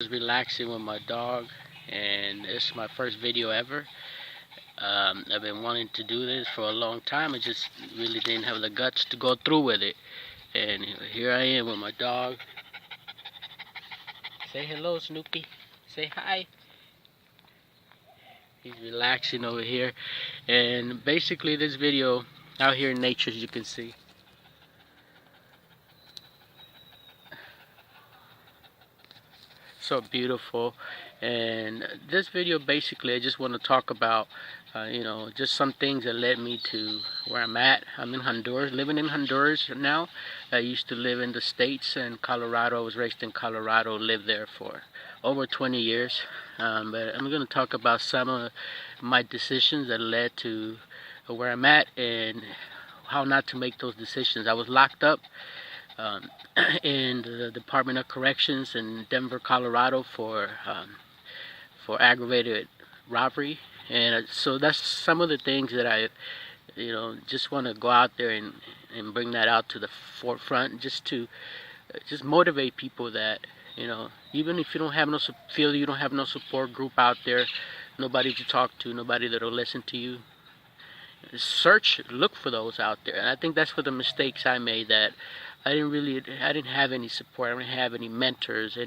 Just relaxing with my dog, and it's my first video ever. I've been wanting to do this for a long time. I just really didn't have the guts to go through with it. And here I am with my dog. Say hello, Snoopy. Say hi. He's relaxing over here. And basically this video out here in nature, as you can see. So beautiful. And this video basically I just want to talk about just some things that led me to where I'm at. I'm in Honduras, living in Honduras now. I used to live in the States and Colorado. I was raised in Colorado, lived there for over 20 years. But I'm going to talk about some of my decisions that led to where I'm at and how not to make those decisions. I was locked up in the Department of Corrections in Denver, Colorado for aggravated robbery, and so that's some of the things that I just want to go out there and bring that out to the forefront, just to just motivate people that even if you don't have feel you don't have no support group out there, nobody to talk to, nobody that'll listen to you, look for those out there. And I think that's for the mistakes I made, that I didn't have any support. I didn't have any mentors,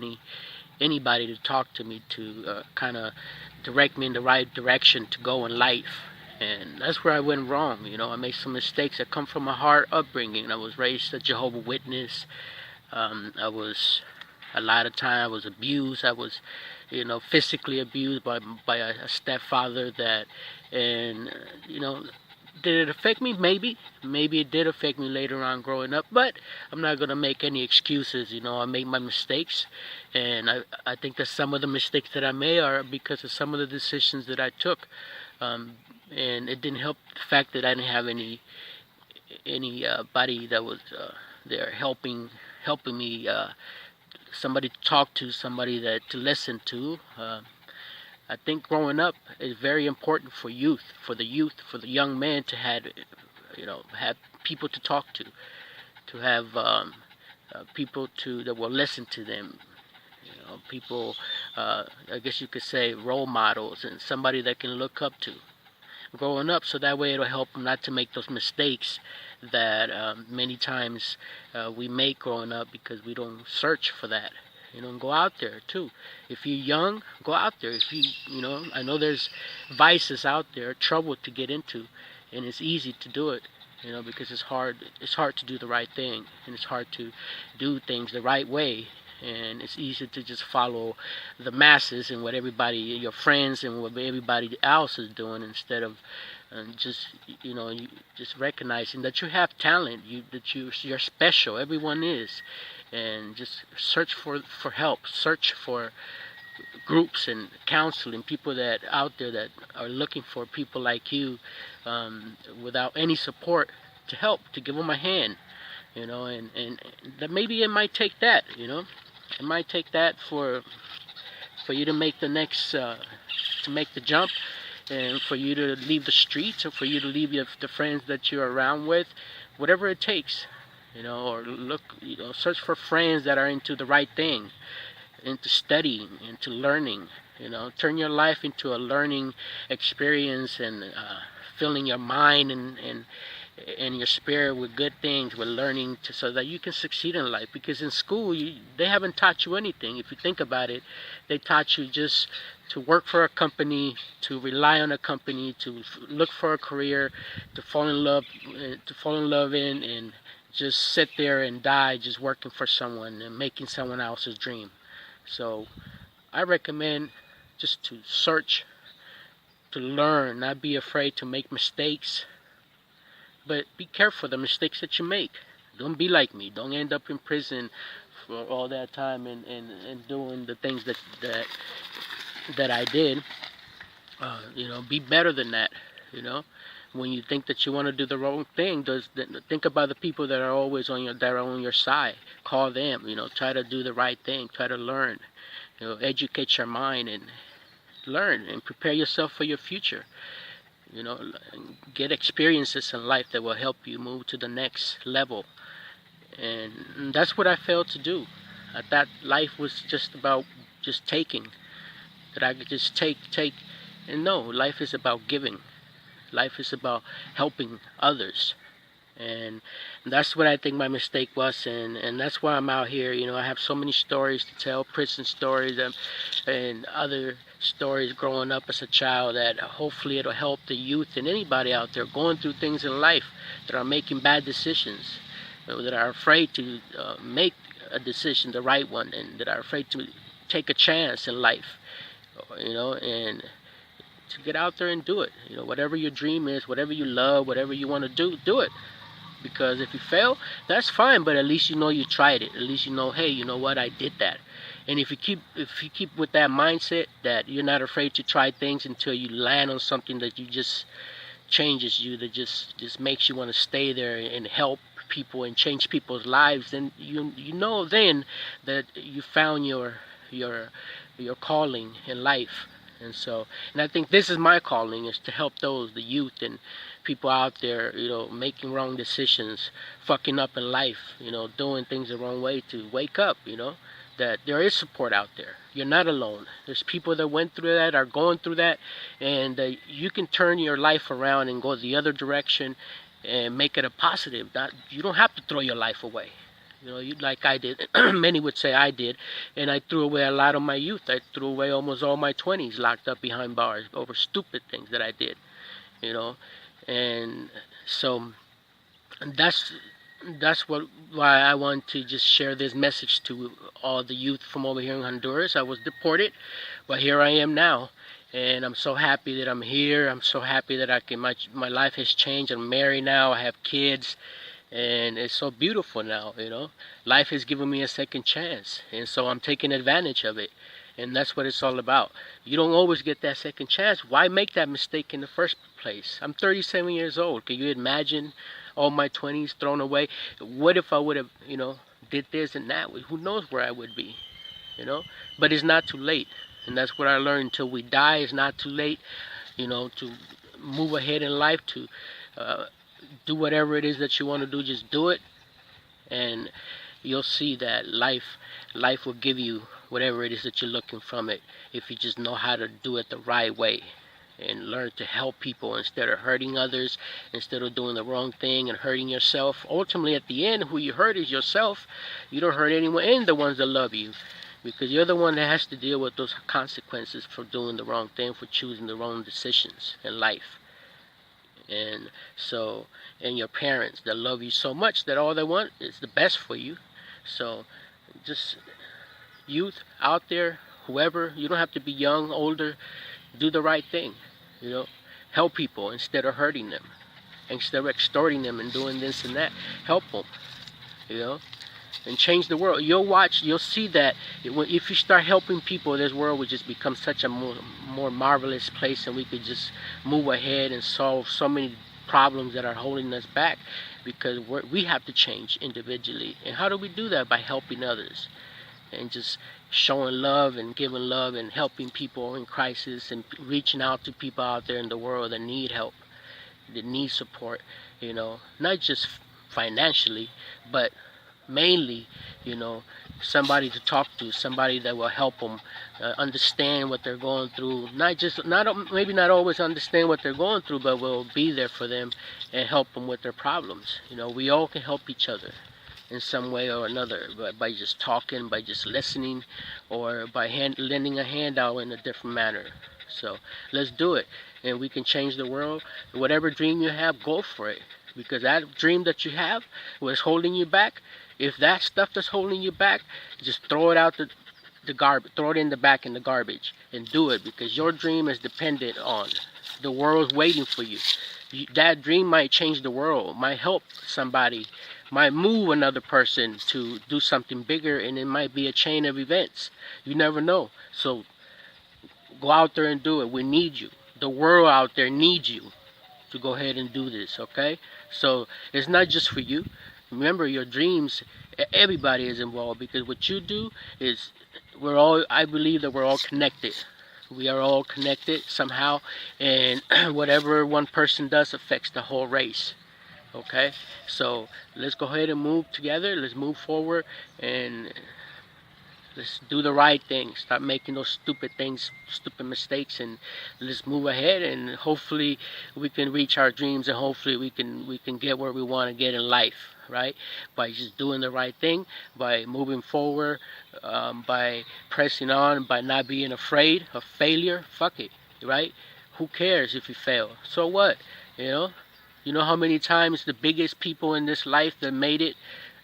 anybody to talk to me to kind of direct me in the right direction to go in life. And that's where I went wrong. I made some mistakes that come from a hard upbringing. I was raised a Jehovah's Witness. I was a lot of time I was abused. I was physically abused by a stepfather. And did it affect me? Maybe it did affect me later on growing up, but I'm not going to make any excuses. I made my mistakes, and I think that some of the mistakes that I made are because of some of the decisions that I took. And it didn't help the fact that I didn't have anybody that was there helping me, somebody to talk to, somebody that to listen to. I think growing up is very important for for the young man to have people to talk to have people that will listen to them. People, I guess you could say role models, and somebody that can look up to growing up, so that way it'll help them not to make those mistakes that many times we make growing up because we don't search for that. Go out there too. If you're young, go out there. If I know there's vices out there, trouble to get into, and it's easy to do it, because it's hard. It's hard to do the right thing, and it's hard to do things the right way. And it's easy to just follow the masses and what everybody, your friends, and what everybody else is doing, instead of just just recognizing that you have talent, you're special. Everyone is, and just search for help. Search for groups and counseling, people that out there that are looking for people like you, without any support, to help, to give them a hand. And that maybe it might take that. It might take that for you to make the next to make the jump, and for you to leave the streets, or for you to leave the friends that you're around with, whatever it takes. Or search for friends that are into the right thing, into studying, into learning. Turn your life into a learning experience, and filling your mind and your spirit with good things, with learning, so that you can succeed in life. Because in school, they haven't taught you anything. If you think about it, they taught you just to work for a company, to rely on a company, to look for a career, to fall in love in, and just sit there and die just working for someone and making someone else's dream. So I recommend just to search, to learn, not be afraid to make mistakes, but be careful the mistakes that you make. Don't be like me. Don't end up in prison for all that time and doing the things that I did. Be better than that. When you think that you want to do the wrong thing, think about the people that are always that are on your side. Call them. Try to do the right thing. Try to learn. Educate your mind and learn and prepare yourself for your future. Get experiences in life that will help you move to the next level. And that's what I failed to do. I thought life was just about just taking, that I could just take. And no, life is about giving. Life is about helping others. And that's what I think my mistake was, and that's why I'm out here. I have so many stories to tell, prison stories, and other stories growing up as a child, that hopefully it'll help the youth and anybody out there going through things in life, that are making bad decisions, that are afraid to make a decision, the right one, and that are afraid to take a chance in life, and to get out there and do it. Whatever your dream is, whatever you love, whatever you want to do it. Because if you fail, that's fine, but at least you know you tried it. At least you know, hey, you know what, I did that. And if you keep with that mindset, that you're not afraid to try things until you land on something that you just changes you, that just makes you want to stay there and help people and change people's lives, then you know then that you found your calling in life. And I think this is my calling, is to help the youth and people out there, making wrong decisions, fucking up in life, doing things the wrong way, to wake up, that there is support out there. You're not alone. There's people that went through that, are going through that, and you can turn your life around and go the other direction and make it a positive. You don't have to throw your life away. Like I did. Many would say I did, and I threw away a lot of my youth. I threw away almost all my 20s locked up behind bars over stupid things that I did. And so that's why I want to just share this message to all the youth from over here in Honduras. I was deported, but here I am now, and I'm so happy that I'm here. I'm so happy that my life has changed. I'm married now. I have kids. And it's so beautiful now, Life has given me a second chance, and so I'm taking advantage of it. And that's what it's all about. You don't always get that second chance. Why make that mistake in the first place? I'm 37 years old. Can you imagine all my 20s thrown away? What if I would have, did this and that? Who knows where I would be, But it's not too late. And that's what I learned. Until we die, it's not too late, to move ahead in life, to do whatever it is that you want to do. Just do it, and you'll see that life will give you whatever it is that you're looking from it, if you just know how to do it the right way and learn to help people instead of hurting others, instead of doing the wrong thing and hurting yourself. Ultimately, at the end, who you hurt is yourself. You don't hurt anyone, and the ones that love you, because you're the one that has to deal with those consequences for doing the wrong thing, for choosing the wrong decisions in life. And your parents that love you so much that all they want is the best for you. So just youth out there, whoever, you don't have to be young, older, do the right thing, help people instead of hurting them, instead of extorting them and doing this and that. Help them, and change the world. You'll see that if you start helping people, this world will just become such a more marvelous place, and we could just move ahead and solve so many problems that are holding us back, because we have to change individually. And how do we do that? By helping others, and just showing love and giving love and helping people in crisis, and reaching out to people out there in the world that need help, that need support, not just financially, but mainly, somebody to talk to, somebody that will help them understand what they're going through. Maybe not always understand what they're going through, but will be there for them and help them with their problems. We all can help each other in some way or another, by just talking, by just listening, or by lending a hand out in a different manner. So let's do it, and we can change the world. Whatever dream you have, go for it, because that dream that you have was holding you back. If that stuff that's holding you back, just throw it out the garbage, throw it in the back in the garbage, and do it, because your dream is dependent on the world's waiting for you. That dream might change the world, might help somebody, might move another person to do something bigger, and it might be a chain of events. You never know. So go out there and do it. We need you. The world out there needs you to go ahead and do this, okay? So it's not just for you. Remember, your dreams, everybody is involved, because what you do is, I believe that we're all connected. We are all connected somehow, and whatever one person does affects the whole race, okay? So let's go ahead and move together. Let's move forward, and Let's do the right thing. Stop making those stupid things, stupid mistakes, and let's move ahead. And hopefully, we can reach our dreams, and hopefully, we can get where we want to get in life, right? By just doing the right thing, by moving forward, by pressing on, by not being afraid of failure. Fuck it, right? Who cares if you fail? So what? You know. You know how many times the biggest people in this life that made it,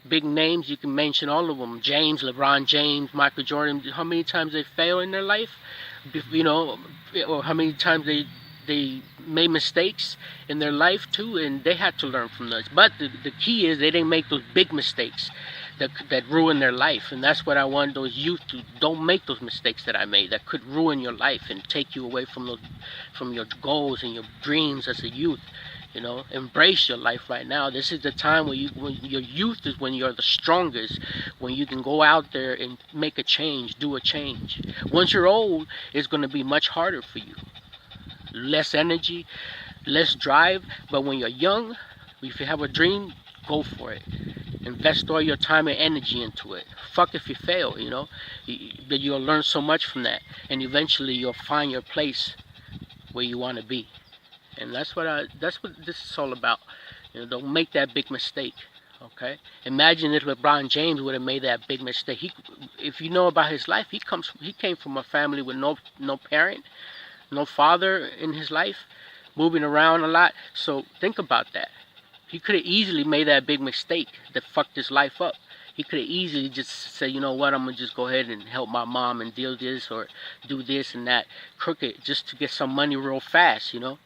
big names, you can mention all of them. James, LeBron James, Michael Jordan. How many times they fail in their life? You know, or how many times they made mistakes in their life too, and they had to learn from those. But the key is they didn't make those big mistakes that ruin their life, and that's what I want those youth to. Don't make those mistakes that I made that could ruin your life and take you away from those, from your goals and your dreams as a youth. You know, embrace your life right now. This is the time when your youth is when you're the strongest, when you can go out there and make a change, do a change. Once you're old, it's going to be much harder for you. Less energy, less drive. But when you're young, if you have a dream, go for it. Invest all your time and energy into it. Fuck if you fail, you know. But you'll learn so much from that, and eventually you'll find your place where you want to be. And that's what this is all about. You know, don't make that big mistake. Okay? Imagine if LeBron James would have made that big mistake. If you know about his life, he came from a family with no parent, no father in his life, moving around a lot. So think about that. He could have easily made that big mistake that fucked his life up. He could have easily just said, you know what, I'm gonna just go ahead and help my mom and deal this or do this and that crooked just to get some money real fast, you know,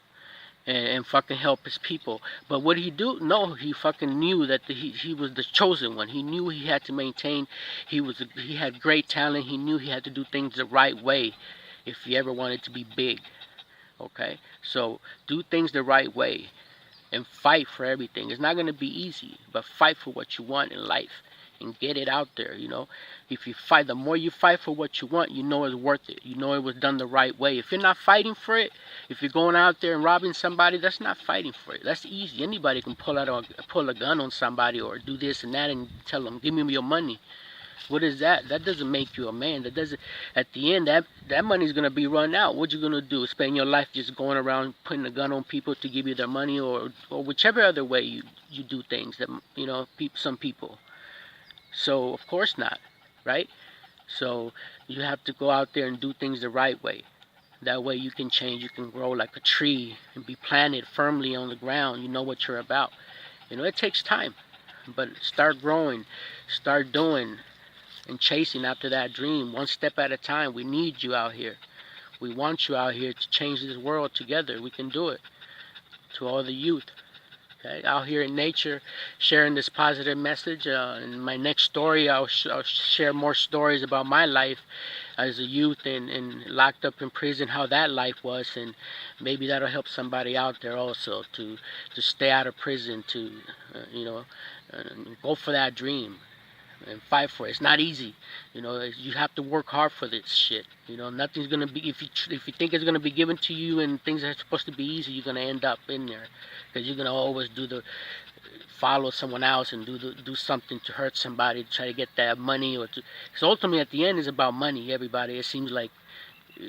and fucking help his people. But what did he do? No, he fucking knew that he was the chosen one. He knew he had to maintain. He had great talent. He knew he had to do things the right way if he ever wanted to be big. Okay, so do things the right way and fight for everything. It's not gonna be easy, but fight for what you want in life and get it out there. You know, if you fight, the more you fight for what you want, you know it's worth it. You know it was done the right way. If you're not fighting for it, if you're going out there and robbing somebody, that's not fighting for it. That's easy. Anybody can pull a gun on somebody or do this and that and tell them, give me your money. What is that? That doesn't make you a man. That doesn't. At the end, that money's gonna be run out. What you gonna do? Spend your life just going around putting a gun on people to give you their money, or whichever other way you do things that you know some people. So of course not, right? So you have to go out there and do things the right way. That way you can change. You can grow like a tree and be planted firmly on the ground. You know what you're about. You know it takes time, but start growing, start doing and chasing after that dream one step at a time. We need you out here. We want you out here to change this world together. We can do it. To all the youth, okay, out here in nature, sharing this positive message. In my next story, I'll share more stories about my life as a youth and locked up in prison, how that life was, and maybe that'll help somebody out there also to stay out of prison, to you know, go for that dream and fight for it. It's not easy, you know. You have to work hard for this shit. You know, nothing's gonna be if you think it's gonna be given to you and things are supposed to be easy, you're gonna end up in there because you're gonna always follow someone else and do something to hurt somebody to try to get that money or to. Because ultimately, at the end, it's about money. Everybody, it seems like,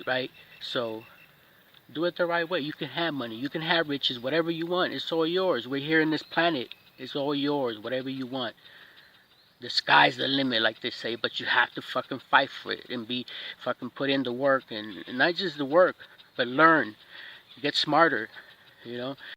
right? So do it the right way. You can have money. You can have riches. Whatever you want, it's all yours. We're here in this planet. It's all yours. Whatever you want. The sky's the limit, like they say, but you have to fucking fight for it and be fucking put in the work and not just the work, but learn, get smarter, you know.